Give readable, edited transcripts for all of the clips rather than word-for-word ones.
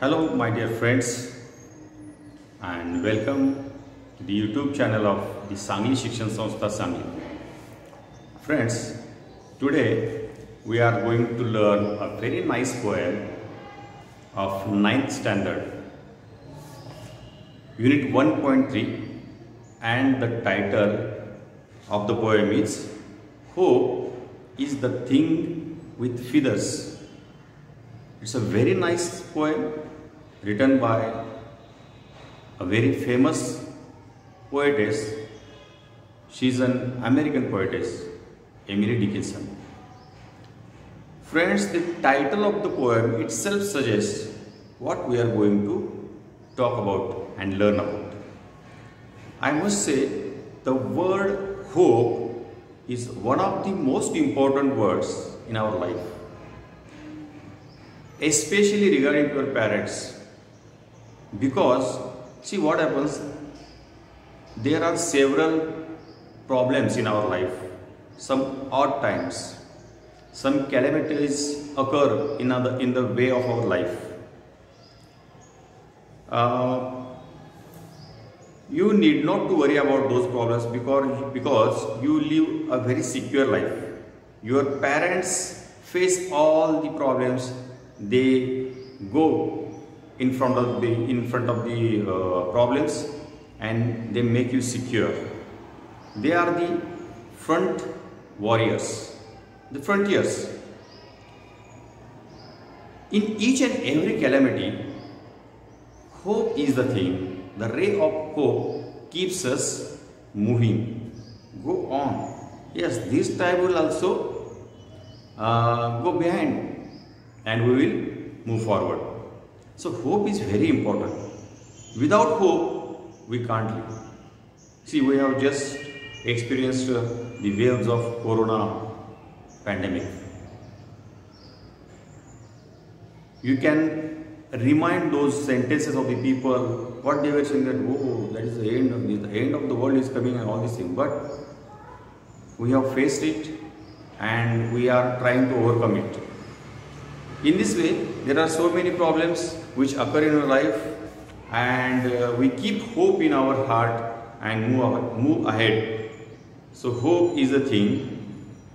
Hello my dear friends and welcome to the YouTube channel of the Sangli Shikshan Sanstha Sangli. Friends, today we are going to learn a very nice poem of 9th standard, Unit 1.3, and the title of the poem is Hope is the Thing with Feathers. It's a very nice poem written by a very famous poetess. She's an American poetess, Emily Dickinson. Friends, the title of the poem itself suggests what we are going to talk about and learn about. I must say, the word hope is one of the most important words in our life, especially regarding your parents, because see what happens, there are several problems in our life, some odd times, some calamities occur in the way of our life. You need not to worry about those problems because you live a very secure life. Your parents face all the problems. They go in front of the problems and they make you secure. They are the front warriors, the frontiers. In each and every calamity, hope is the thing. The ray of hope keeps us moving. Go on. Yes, this time will also go behind and we will move forward. So hope is very important. Without hope, we can't live. See, we have just experienced the waves of Corona pandemic. You can remind those sentences of the people, what they were saying, that, oh, that is the end of the world is coming and all these things. But we have faced it and we are trying to overcome it. In this way, there are so many problems which occur in our life, and we keep hope in our heart and move ahead. So hope is the thing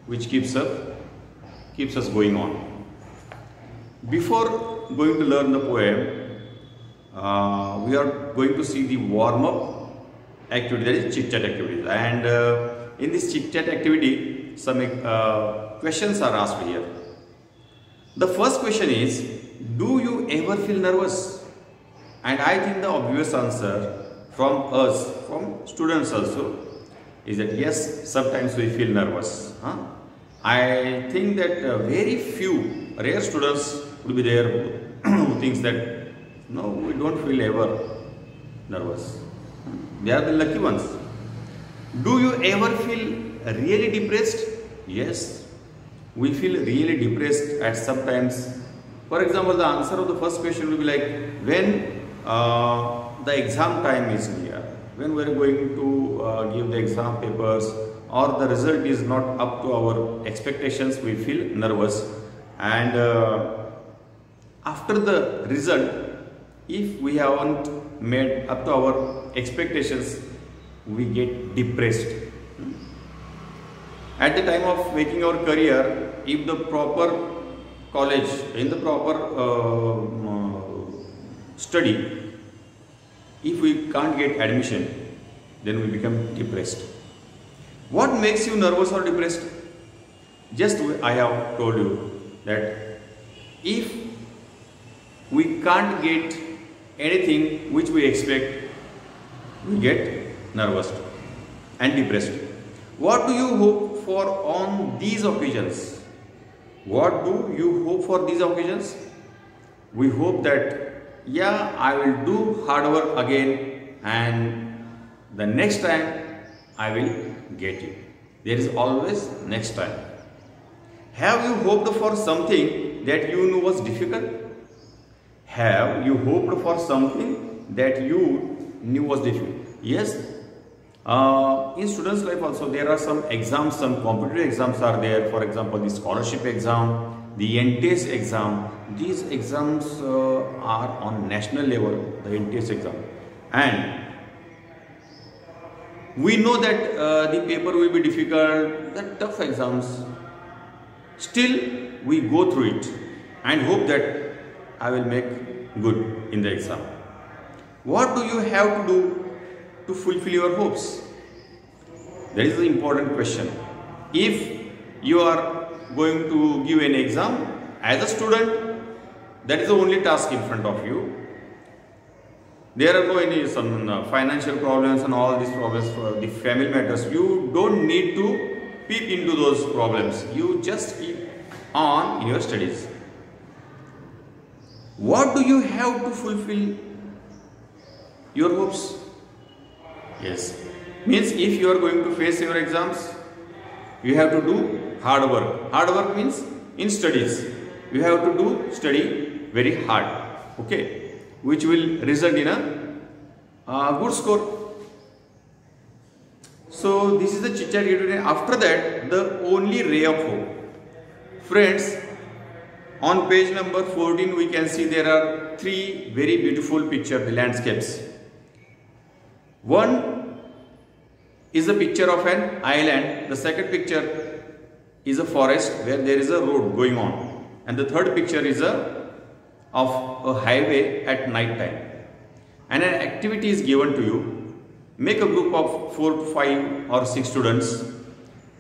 which keeps us going on. Before going to learn the poem, we are going to see the warm-up activity, that is chit-chat activity. And in this chit-chat activity, some questions are asked here. The first question is, do you ever feel nervous? And I think the obvious answer from us, from students also, is that yes, sometimes we feel nervous. I think that very few, rare students would be there who thinks that no, we don't feel ever nervous. They are the lucky ones. Do you ever feel really depressed? Yes. We feel really depressed at some times. For example, the answer of the first question will be like, when the exam time is near, when we are going to give the exam papers or the result is not up to our expectations, we feel nervous. And after the result, if we haven't made up to our expectations, we get depressed. At the time of making our career, if the proper college, in the proper study, if we can't get admission, then we become depressed. What makes you nervous or depressed? Just I have told you that if we can't get anything which we expect, we get nervous and depressed. What do you hope for on these occasions? What do you hope for these occasions? We hope that, yeah, I will do hard work again and the next time I will get it. There is always next time. Have you hoped for something that you knew was difficult? Have you hoped for something that you knew was difficult? Yes. In students' life also, there are some exams, some competitive exams are there. For example, the scholarship exam, the NTS exam, these exams are on national level, the NTS exam, and we know that the paper will be difficult, the tough exams. Still, we go through it and hope that I will make good in the exam. What do you have to do to fulfill your hopes? That is the important question. If you are going to give an exam as a student, that is the only task in front of you. There are no any some financial problems and all these problems for the family matters. You don't need to peep into those problems. You just keep on in your studies. What do you have to fulfill your hopes? Yes, means if you are going to face your exams, you have to do hard work. Hard work means in studies. You have to do study very hard. Okay, which will result in a good score. So this is the chit chat here today. After that, the only ray of hope. Friends, on page number 14 we can see there are three very beautiful pictures, the landscapes. One is a picture of an island. The second picture is a forest where there is a road going on. And the third picture is of a highway at night time. And an activity is given to you. Make a group of 4, 5 or 6 students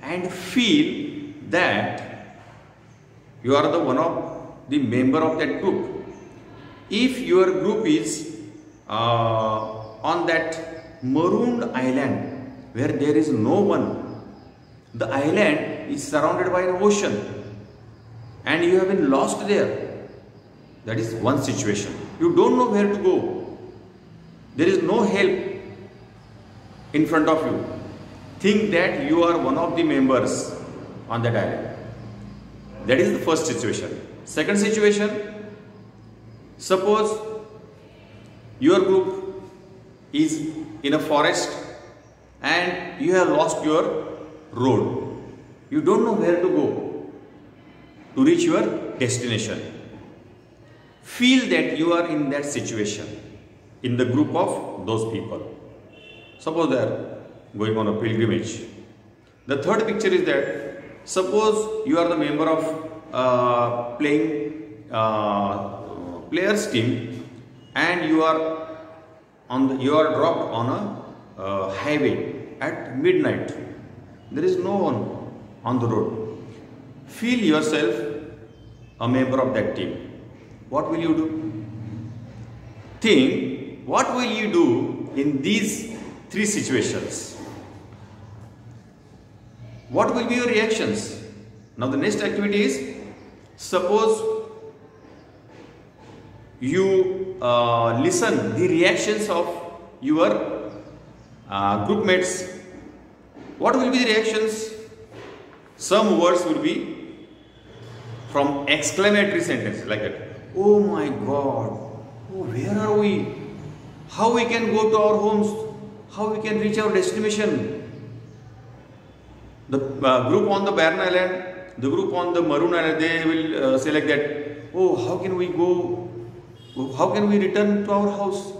and feel that you are the one of the member of that group. If your group is on that marooned island where there is no one, the island is surrounded by an ocean and you have been lost there. That is one situation. You don't know where to go. There is no help in front of you. Think that you are one of the members on that island. That is the first situation. Second situation, suppose your group is in a forest and you have lost your road. You don't know where to go to reach your destination. Feel that you are in that situation, in the group of those people. Suppose they are going on a pilgrimage. The third picture is that suppose you are the member of players team and you are dropped on a highway at midnight. There is no one on the road. Feel yourself a member of that team. What will you do? Think, what will you do in these three situations? What will be your reactions? Now the next activity is, suppose you listen the reactions of your group mates. What will be the reactions? Some words will be from exclamatory sentences like that. Oh my God, oh, where are we? How we can go to our homes? How we can reach our destination? The group on the barren island, the group on the maroon island, they will say like that, oh, how can we go? How can we return to our house?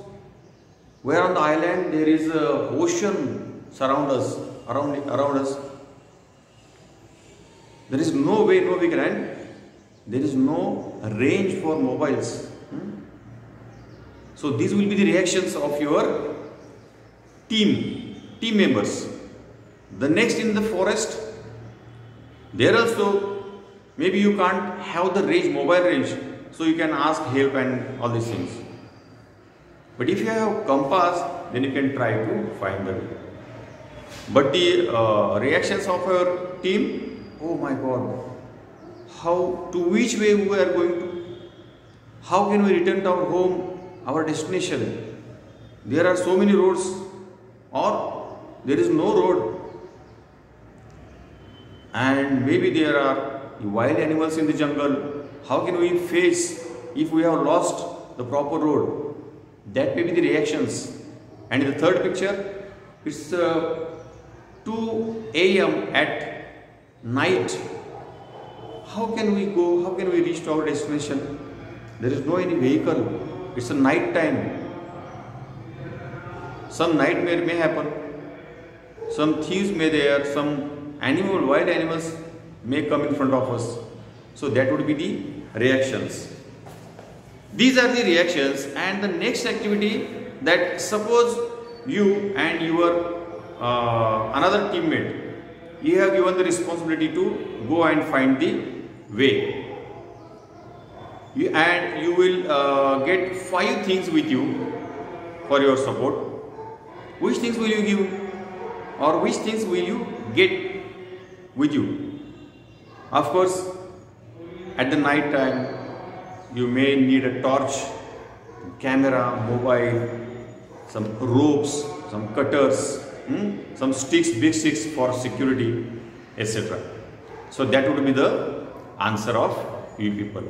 Where on the island there is an ocean around us. There is no way, no we can, and there is no range for mobiles. So these will be the reactions of your team members. The next, in the forest, there also maybe you can't have the range, mobile range, so you can ask help and all these things. But if you have compass, then you can try to find the way. But the reactions of your team, oh my God, to which way we are going to? How can we return to our home, our destination? There are so many roads, or there is no road. And maybe there are wild animals in the jungle. How can we face if we have lost the proper road? That may be the reactions. And in the third picture, it's 2 a.m. at night. How can we go? How can we reach to our destination? There is no any vehicle. It's a night time. Some nightmare may happen. Some thieves may there. Some wild animals may come in front of us. So that would be the reactions. These are the reactions, and the next activity, that suppose you and your another teammate, you have given the responsibility to go and find the way. You will get 5 things with you for your support. Which things will you give, or which things will you get with you? Of course, at the night time, you may need a torch, camera, mobile, some ropes, some cutters, some sticks, big sticks for security, etc. So that would be the answer of you people.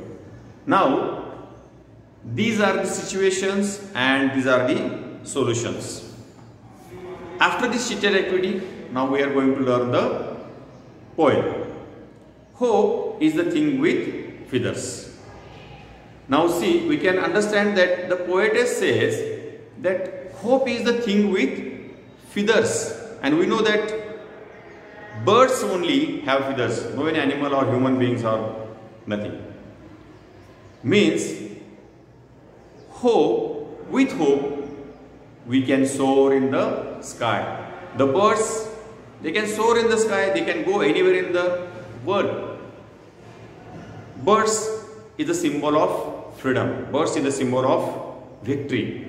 Now, these are the situations and these are the solutions. After this chit-chat activity, now we are going to learn the poem. Hope is the thing with feathers. Now see, we can understand that the poetess says that hope is the thing with feathers, and we know that birds only have feathers, no any animal or human beings or nothing. Means hope, with hope we can soar in the sky. The birds, they can soar in the sky, they can go anywhere in the world. Birds is a symbol of freedom. Birds is a symbol of victory.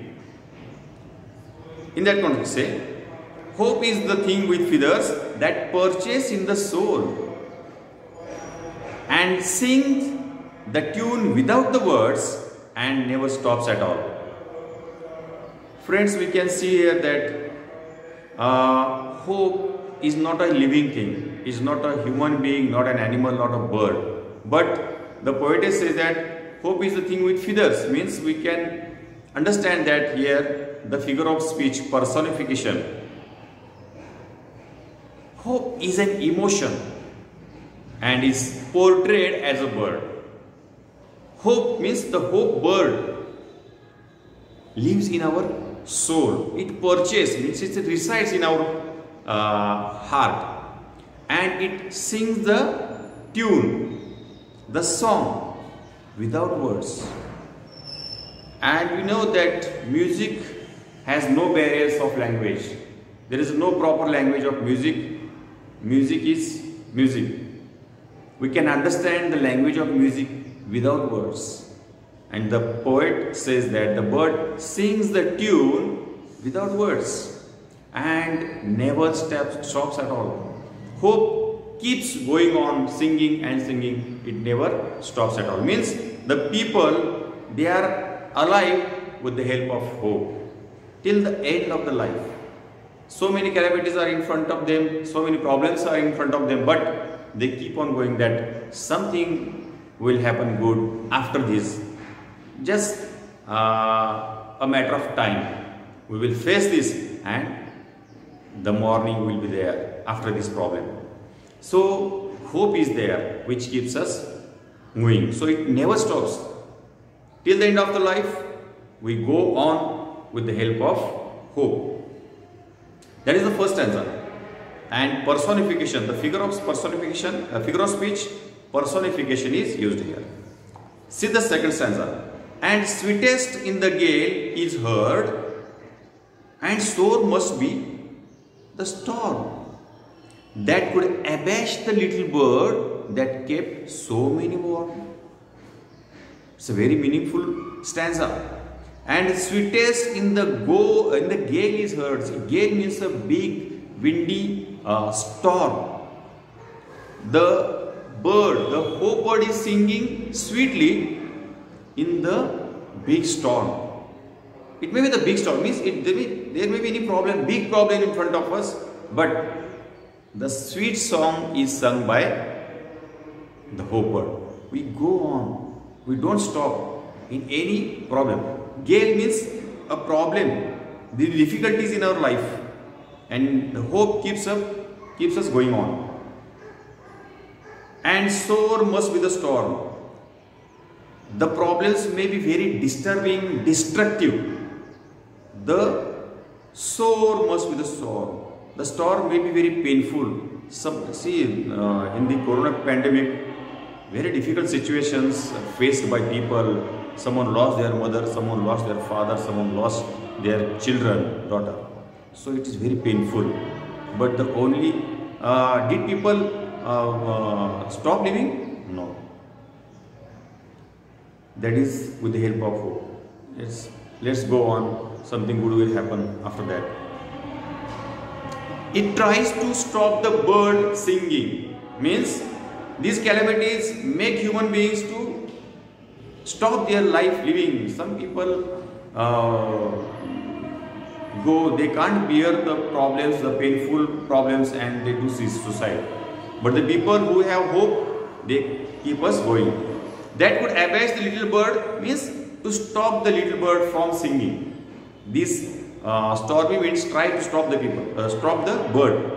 In that context, say, hope is the thing with feathers that perches in the soul and sings the tune without the words and never stops at all. Friends, we can see here that hope is not a living thing, is not a human being, not an animal, not a bird. But the poetess says that hope is the thing with feathers, means we can understand that here the figure of speech, personification. Hope is an emotion and is portrayed as a bird. Hope means the hope bird lives in our soul. It perches, means it resides in our heart, and it sings the tune, the song without words. And we know that music has no barriers of language. There is no proper language of music. Music is music. We can understand the language of music without words. And the poet says that the bird sings the tune without words and never stops at all. Hope keeps going on singing and singing. It never stops at all. Means the people, they are alive with the help of hope till the end of the life. So many calamities are in front of them, so many problems are in front of them, but they keep on going that something will happen good after this. Just a matter of time. We will face this and the morning will be there after this problem. So hope is there which keeps us moving. So it never stops. Till the end of the life, we go on with the help of hope. That is the first stanza. And personification, the figure of personification, figure of speech, personification is used here. See the second stanza. And sweetest in the gale is heard, and sore must be the storm that could abash the little bird that kept so many warm. It's a very meaningful stanza. And sweetest in the gale is heard. See, gale means a big windy storm. The bird, the hope bird is singing sweetly in the big storm. It may be the big storm, means there may be any problem, big problem in front of us, but the sweet song is sung by the hope bird. We go on, we don't stop in any problem. Gale means a problem, the difficulties in our life, and the hope keeps us going on. And sore must be the storm The problems may be very disturbing, destructive. The sore must be the sore. The sore may be very painful. In the corona pandemic, very difficult situations faced by people. Someone lost their mother, someone lost their father, someone lost their children, daughter. So it is very painful. But the only, did people stop living? No. That is with the help of hope. Let's go on. Something good will happen after that. It tries to stop the bird singing. Means these calamities make human beings to stop their life living. Some people they can't bear the problems, the painful problems, and they do suicide. But the people who have hope, they keep us going. That could abash the little bird, means to stop the little bird from singing. These stormy winds try to stop the bird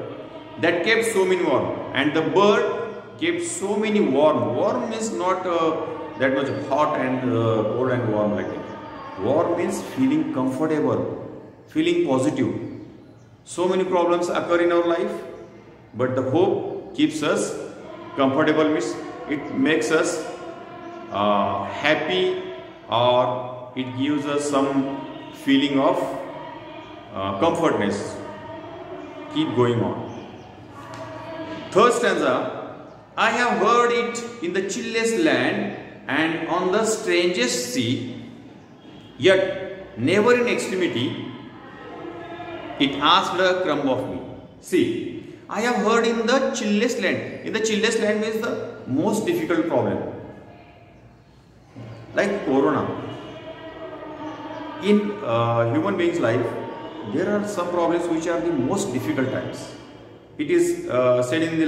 that kept so many warm, and the bird kept so many warm. Warm means not that much hot and cold and warm like that. Warm means feeling comfortable, feeling positive. So many problems occur in our life, but the hope keeps us comfortable. Means it makes us happy, or it gives us some feeling of comfortness. Keep going on. Third stanza. I have heard it in the chillest land and on the strangest sea, yet never in extremity it asked a crumb of me. See, I have heard in the chillest land. In the chillest land means the most difficult problem. Like corona. In human being's life, there are some problems which are the most difficult times. It is said in the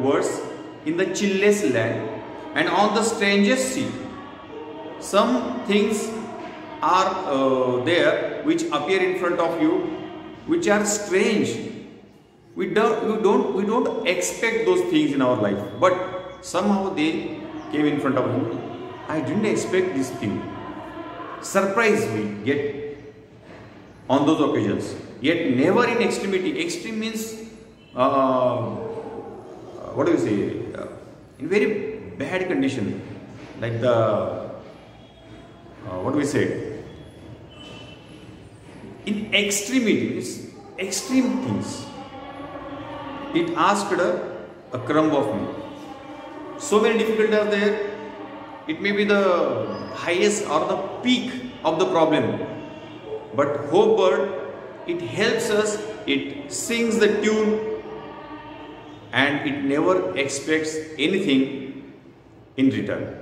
verse, in the chillest land and on the strangest sea. Some things are there which appear in front of you, which are strange. We don't expect those things in our life, but somehow they came in front of you. I didn't expect this thing. Surprise we get on those occasions, yet never in extremity. Extreme means what do you say? In very bad condition, like the what do we say? In extremity means extreme things. It asked a crumb of me. So many difficulties are there. It may be the highest or the peak of the problem, but hope bird, it helps us, it sings the tune, and it never expects anything in return.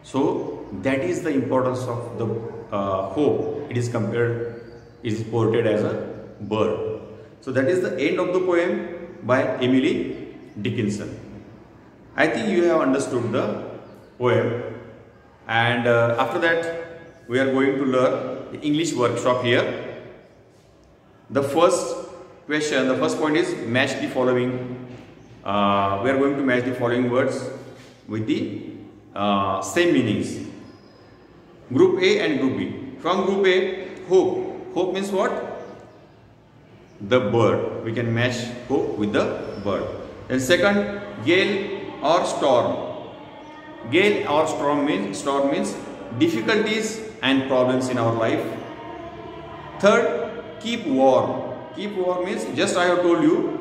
So that is the importance of the hope. It is portrayed as a bird. So that is the end of the poem by Emily Dickinson. I think you have understood the poem, and after that we are going to learn the English workshop here. The first question, the first point is match the following. We are going to match the following words with the same meanings. Group A and Group B. From Group A, hope. Hope means what? The bird. We can match hope with the bird. Then second, gale or storm. Gale or storm means difficulties and problems in our life. Third, keep warm. Keep warm means, just I have told you,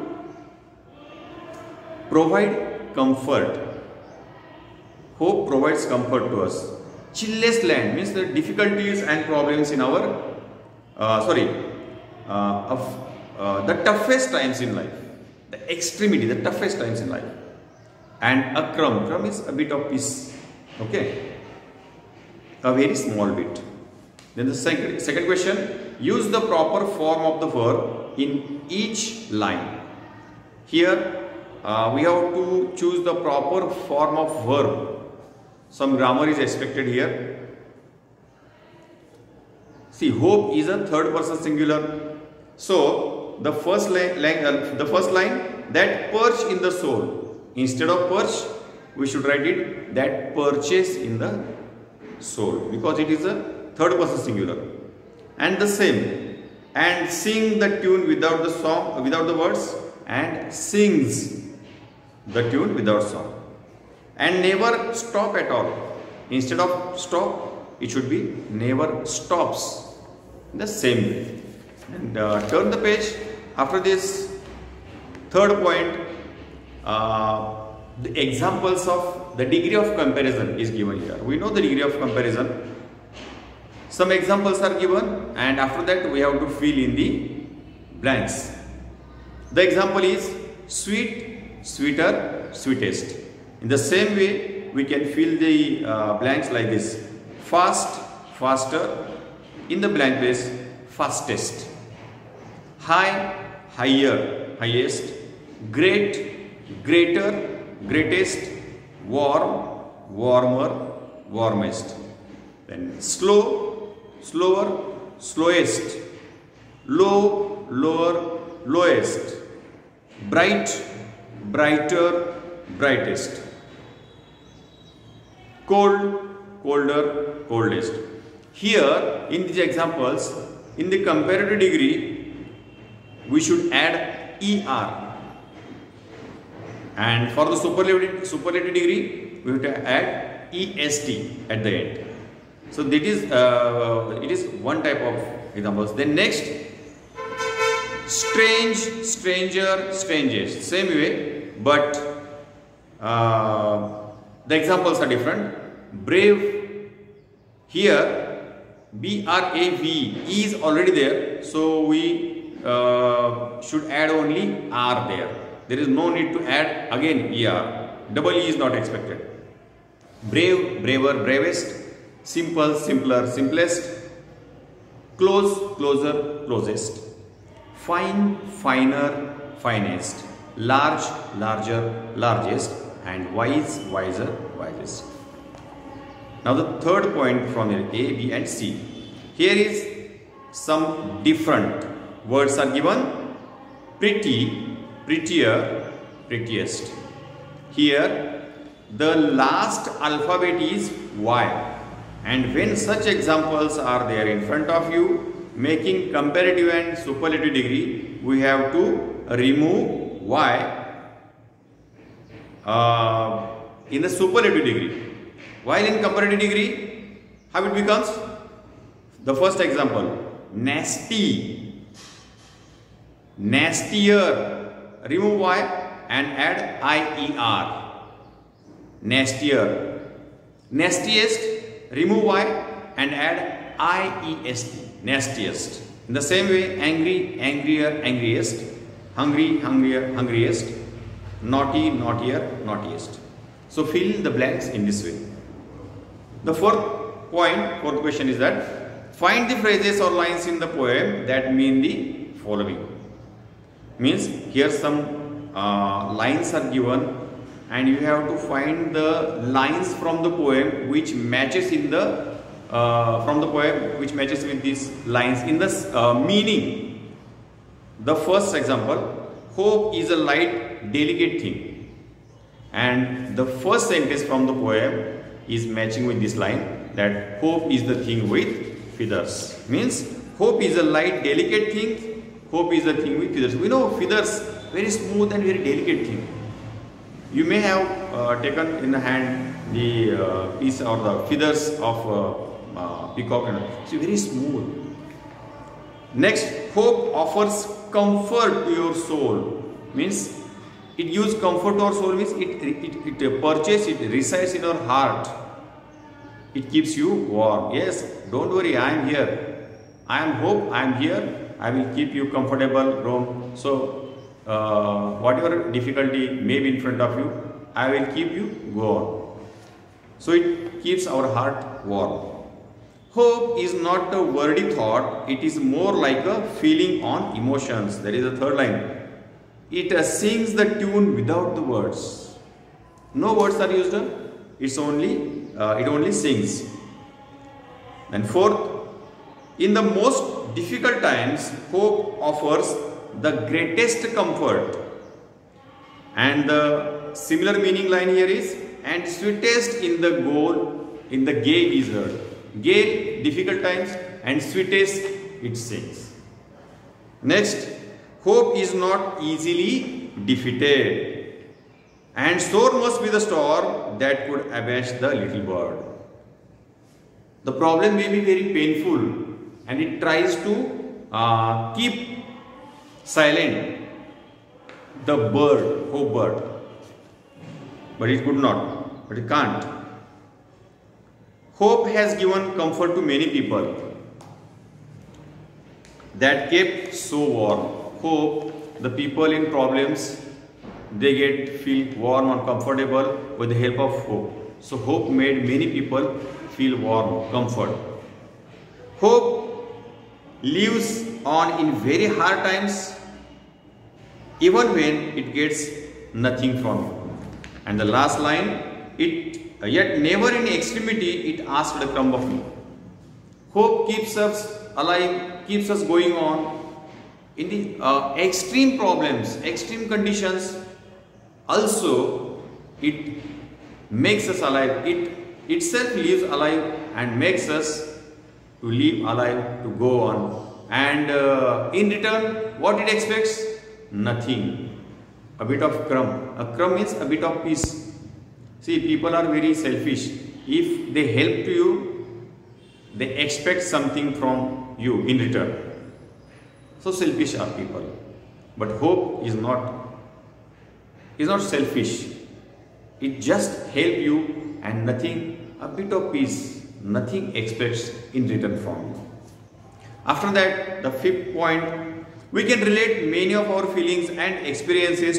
provide comfort. Hope provides comfort to us. Chillest land means the difficulties and problems in our the toughest times in life, the extremity, the toughest times in life. And a crumb is a bit of piece, okay, a very small bit. Then the second question, use the proper form of the verb in each line. Here we have to choose the proper form of verb. Some grammar is expected here. See, hope is a third person singular. So the first line, that perch in the soul. Instead of perch, we should write it that purchase in the soul, because it is a third person singular. And the same, and sing the tune without the song, without the words, and sings the tune without song. And never stop at all. Instead of stop, it should be never stops. The same way. And turn the page. After this third point, the examples of the degree of comparison is given here. We know the degree of comparison. Some examples are given, and after that we have to fill in the blanks. The example is sweet, sweeter, sweetest. In the same way, we can fill the blanks like this: fast, faster. In the blank place, fastest. High, higher, highest. Great, greater, greatest. Warm, warmer, warmest. Then slow, slower, slowest. Low, lower, lowest. Bright, brighter, brightest. Cold, colder, coldest. Here in these examples, in the comparative degree, we should add ER. And for the superlative degree, we have to add EST at the end. So that is it is one type of examples. Then next, strange, stranger, strangest. Same way, but the examples are different. Brave, here B-R-A-V, E is already there, so we should add only R there. There is no need to add again ER. Double E is not expected. Brave, braver, bravest. Simple, simpler, simplest. Close, closer, closest. Fine, finer, finest. Large, larger, largest. And wise, wiser, wisest. Now the third point from here, A, B and C. Here is some different words are given. Pretty, prettier, prettiest. Here the last alphabet is Y. And when such examples are there in front of you, making comparative and superlative degree, we have to remove Y in the superlative degree. While in comparative degree, how it becomes? The first example, nasty, nastier, remove Y and add IER, nastier. Nastiest, remove Y and add IEST, nastiest. In the same way, angry, angrier, angriest. Hungry, hungrier, hungriest. Naughty, naughtier, naughtiest. So fill the blanks in this way. The fourth question is that find the phrases or lines in the poem that mean the following. Means here some lines are given, and you have to find the lines from the poem which matches in the which matches with these lines in the meaning. The first example, hope is a light, delicate thing, and the first sentence from the poem is matching with this line, that hope is the thing with feathers. Means hope is a light, delicate thing. Hope is the thing with feathers. We know feathers, very smooth and very delicate thing. You may have taken in the hand the piece or the feathers of peacock, and it's very smooth. Next, hope offers comfort to your soul. Means it gives comfort to our soul. Means it purchases, it resides in our heart. It keeps you warm. Yes, don't worry, I am here. I am hope, I am here. I will keep you comfortable, room. So whatever difficulty may be in front of you, I will keep you, go on. So it keeps our heart warm. Hope is not a wordy thought, it is more like a feeling on emotions. That is the third line. It sings the tune without the words. No words are used. It only sings. And fourth, in the most difficult times, hope offers the greatest comfort. And the similar meaning line here is, and sweetest in the goal in the gale is heard. Gale, difficult times, and sweetest it sings. Next, hope is not easily defeated, and sore must be the storm that could abash the little bird. The problem may be very painful, and it tries to keep silent the bird, hope bird, but it could not, but it can't. Hope has given comfort to many people that kept so warm. Hope, the people in problems, they feel warm and comfortable with the help of hope. So hope made many people feel warm, comfort. Hope lives on in very hard times, even when it gets nothing from you. And the last line, yet never in extremity it asked a crumb of me. Hope keeps us alive, keeps us going on. In the extreme problems, extreme conditions, also it makes us alive. It itself lives alive and makes us to live alive, to go on. And in return, what it expects? Nothing. A bit of crumb. A crumb means a bit of peace. See, people are very selfish. If they help to you, they expect something from you in return. So selfish are people. But hope is not selfish. It just help you and nothing, a bit of peace, nothing expects in return from you. After that, the fifth point, we can relate many of our feelings and experiences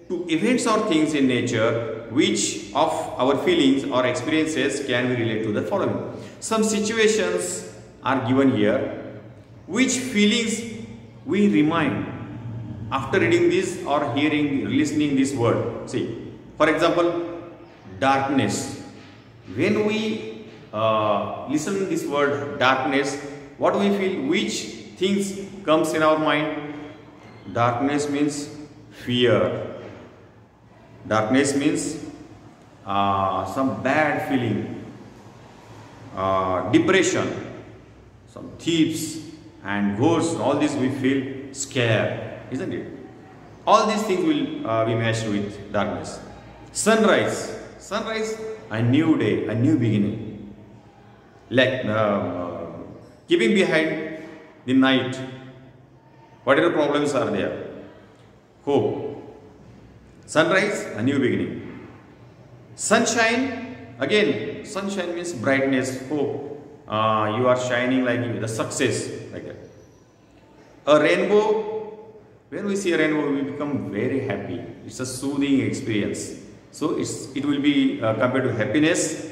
to events or things in nature. Which of our feelings or experiences can we relate to the following? Some situations are given here. Which feelings we remind after reading this or hearing, listening this word? See, for example, darkness. When we listen to this word darkness, what do we feel? Which things comes in our mind? Darkness means fear. Darkness means some bad feeling, depression, some thieves and ghosts. All this we feel scared, isn't it? All these things will be matched with darkness. Sunrise. Sunrise, a new day, a new beginning. Like keeping behind the night, whatever problems are there. Hope. Sunrise, a new beginning. Sunshine, again, sunshine means brightness, hope. You are shining like the success, like that. A rainbow, when we see a rainbow, we become very happy. It's a soothing experience. So it will be compared to happiness.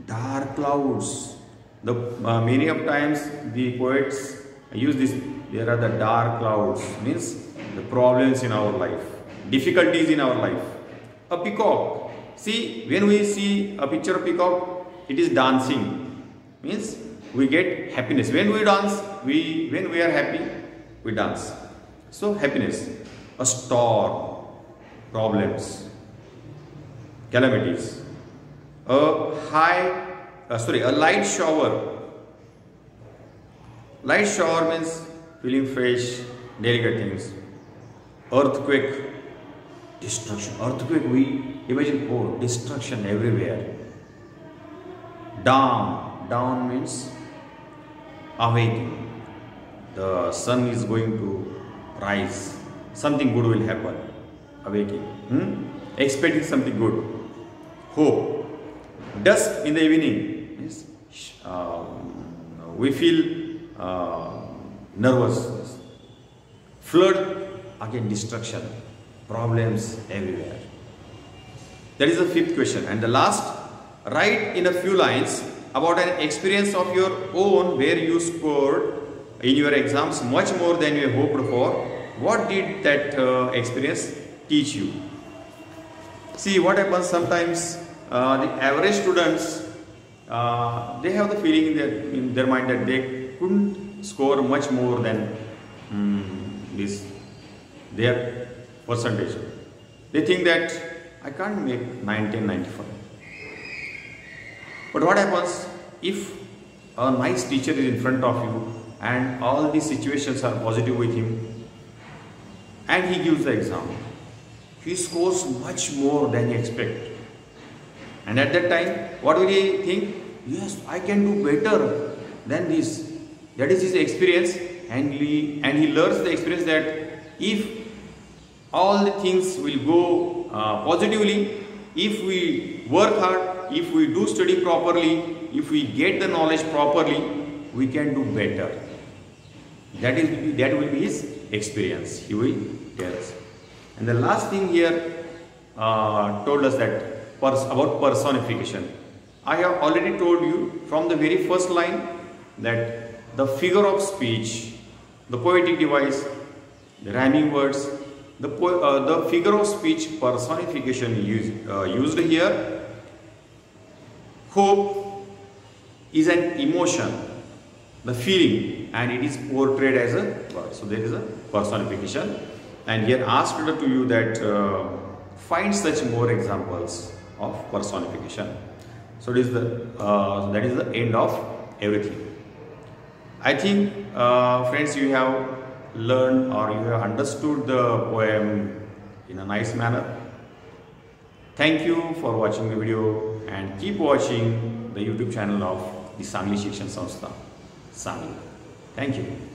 Dark clouds. Many of times the poets use this. There are the dark clouds, means the problems in our life, difficulties in our life. A peacock. See, when we see a picture of peacock, it is dancing. Means we get happiness. When we dance, when we are happy, we dance. So happiness. A storm, problems, calamities. A light shower. Light shower means feeling fresh, delicate things. Earthquake, destruction. Earthquake, we imagine, oh, destruction everywhere. Dawn means awakening. The sun is going to rise. Something good will happen. Awakening. Expecting something good. Hope. Dusk in the evening means we feel nervous. Flood, again destruction. Problems everywhere. That is the fifth question. And the last, write in a few lines about an experience of your own where you scored in your exams much more than you hoped for. What did that experience teach you? See, what happens sometimes, the average students, they have the feeling in their mind that they couldn't score much more than their percentage. They think that I can't make 90 and 95. But what happens if a nice teacher is in front of you and all these situations are positive with him and he gives the exam? He scores much more than he expects. And at that time, what will he think? Yes, I can do better than this. That is his experience, and he learns the experience that if all the things will go positively, if we work hard, if we do study properly, if we get the knowledge properly, we can do better. That will be his experience. He will tell us. And the last thing here told us that about personification. I have already told you from the very first line that the figure of speech, the poetic device, the rhyming words, the figure of speech personification used here. Hope is an emotion, the feeling, and it is portrayed as a word. So there is a personification. And here asked to you that find such more examples of personification. So it is that is the end of everything. I think friends, you have learned or you have understood the poem in a nice manner. Thank you for watching the video and keep watching the YouTube channel of the Sangli Shikshan Sanstha, Sangli. Thank you.